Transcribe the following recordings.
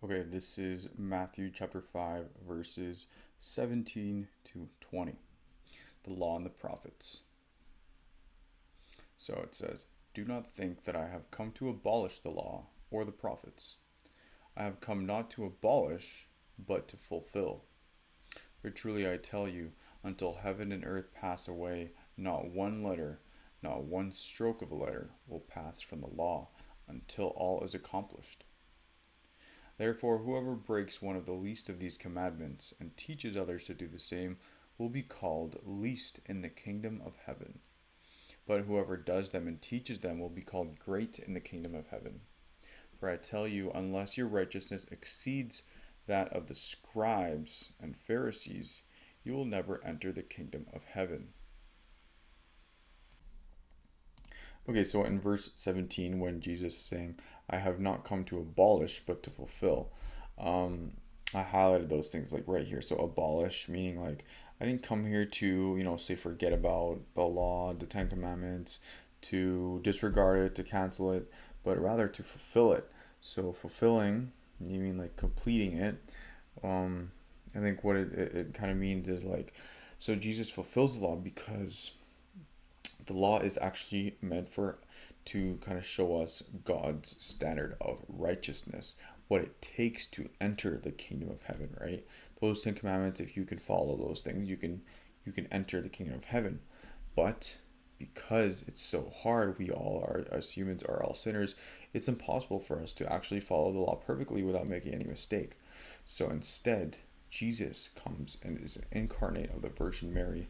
Okay, this is Matthew chapter 5, verses 17 to 20. The law and the prophets. So it says, "Do not think that I have come to abolish the law or the prophets. I have come not to abolish, but to fulfill. For truly I tell you, until heaven and earth pass away, not one letter, not one stroke of a letter will pass from the law until all is accomplished. Therefore, whoever breaks one of the least of these commandments and teaches others to do the same will be called least in the kingdom of heaven. But whoever does them and teaches them will be called great in the kingdom of heaven. For I tell you, unless your righteousness exceeds that of the scribes and Pharisees, you will never enter the kingdom of heaven." Okay, so in verse 17, when Jesus is saying, "I have not come to abolish, but to fulfill," I highlighted those things like right here. So abolish meaning like I didn't come here to, say forget about the law, the Ten Commandments, to disregard it, to cancel it, but rather to fulfill it. So fulfilling, you mean like completing it. Um, I think what it kind of means is like, so Jesus fulfills the law because the law is actually meant for to kind of show us God's standard of righteousness, what it takes to enter the kingdom of heaven, right? Those 10 commandments, if you can follow those things, you can enter the kingdom of heaven. But because it's so hard, we all are, as humans are all sinners, it's impossible for us to actually follow the law perfectly without making any mistake. So instead, Jesus comes and is incarnate of the Virgin Mary,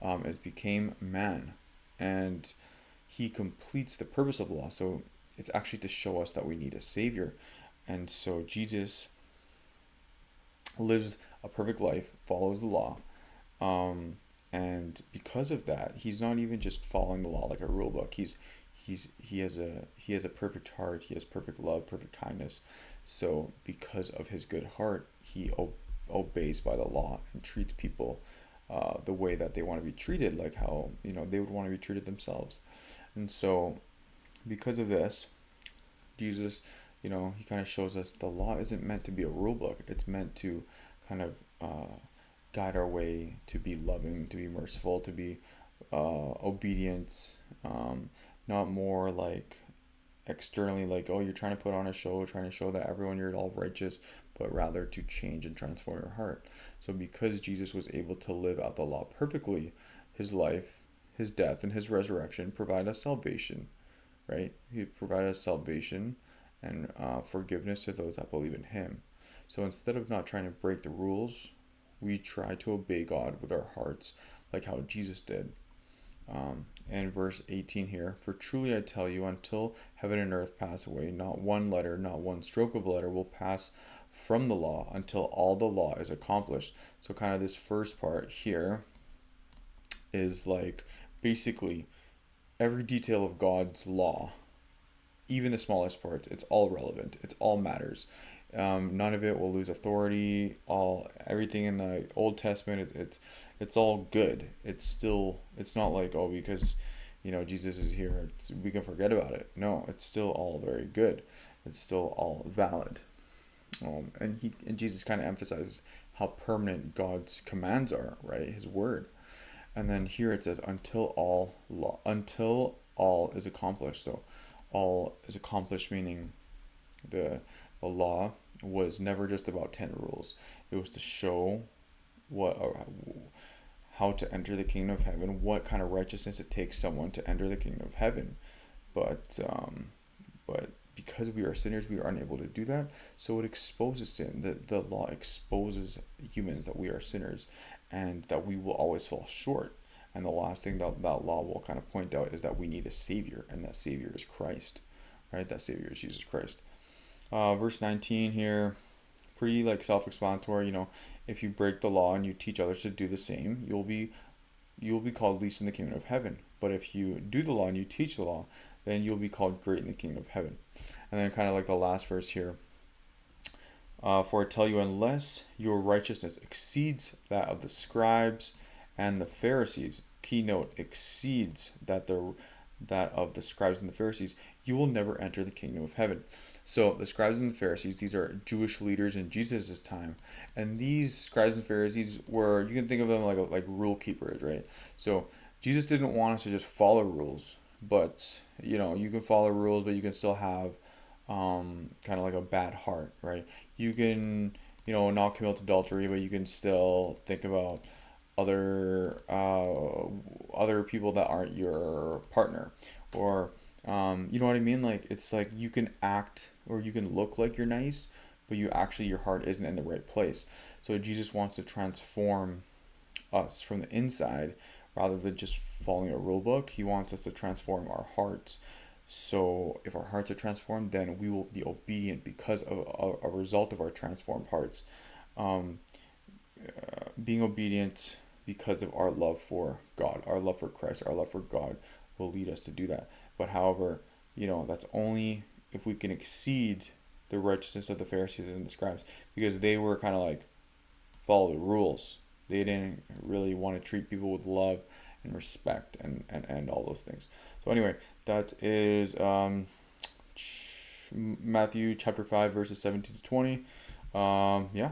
and became man, and he completes the purpose of the law. So it's actually to show us that we need a savior. And so Jesus lives a perfect life, follows the law, um, and because of that, he's not even just following the law like a rule book. He has a perfect heart. He has perfect love, perfect kindness. So because of his good heart, he obeys by the law and treats people the way that they want to be treated, like how they would want to be treated themselves. And so because of this, Jesus, he kind of shows us the law isn't meant to be a rule book. It's meant to kind of guide our way, to be loving, to be merciful, to be obedient, not more like externally like, oh, you're trying to put on a show, trying to show that everyone you're all righteous, but rather to change and transform your heart. So because Jesus was able to live out the law perfectly, his life, his death, and his resurrection provide us salvation, right? He provided us salvation and forgiveness to those that believe in him. So instead of not trying to break the rules, we try to obey God with our hearts, like how Jesus did. And verse 18 here, "For truly I tell you, until heaven and earth pass away, not one letter, not one stroke of a letter will pass from the law until all the law is accomplished." So kind of this first part here is like basically every detail of God's law, even the smallest parts, it's all relevant. It's all matters. None of it will lose authority. Everything in the Old Testament, it's all good. It's not like, oh, because Jesus is here, we can forget about it. No, it's still all very good. It's still all valid. And Jesus kind of emphasizes how permanent God's commands are, right? His word. And then here it says until all is accomplished. So all is accomplished meaning the law was never just about 10 rules. It was to show what how to enter the kingdom of heaven, what kind of righteousness it takes someone to enter the kingdom of heaven. But because we are sinners, we are unable to do that. So it exposes sin. The law exposes humans that we are sinners and that we will always fall short. And the last thing that law will kind of point out is that we need a savior, and that savior is Christ, right? That savior is Jesus Christ. Verse 19 here, pretty like self-explanatory. If you break the law and you teach others to do the same, you'll be called least in the kingdom of heaven. But if you do the law and you teach the law, then you'll be called great in the kingdom of heaven. And then kind of like the last verse here, "For I tell you, unless your righteousness exceeds that of the scribes and the Pharisees," keynote, exceeds that of the scribes and the Pharisees, "you will never enter the kingdom of heaven." So the scribes and the Pharisees, these are Jewish leaders in Jesus' time, and these scribes and Pharisees were, you can think of them like rule keepers, right? So Jesus didn't want us to just follow rules, but you can follow rules, but you can still have kind of like a bad heart, right? You can not commit adultery, but you can still think about other other people that aren't your partner, or you know what I mean? Like it's like you can act or you can look like you're nice, but you actually your heart isn't in the right place. So Jesus wants to transform us from the inside rather than just following a rule book. He wants us to transform our hearts. So if our hearts are transformed, then we will be obedient because of a result of our transformed hearts. Um, Being obedient because of our love for God, our love for Christ, our love for God will lead us to do that. But however, that's only if we can exceed the righteousness of the Pharisees and the scribes, because they were kind of like follow the rules. They didn't really want to treat people with love and respect and all those things. So anyway, that is Matthew chapter 5 verses 17 to 20. Yeah,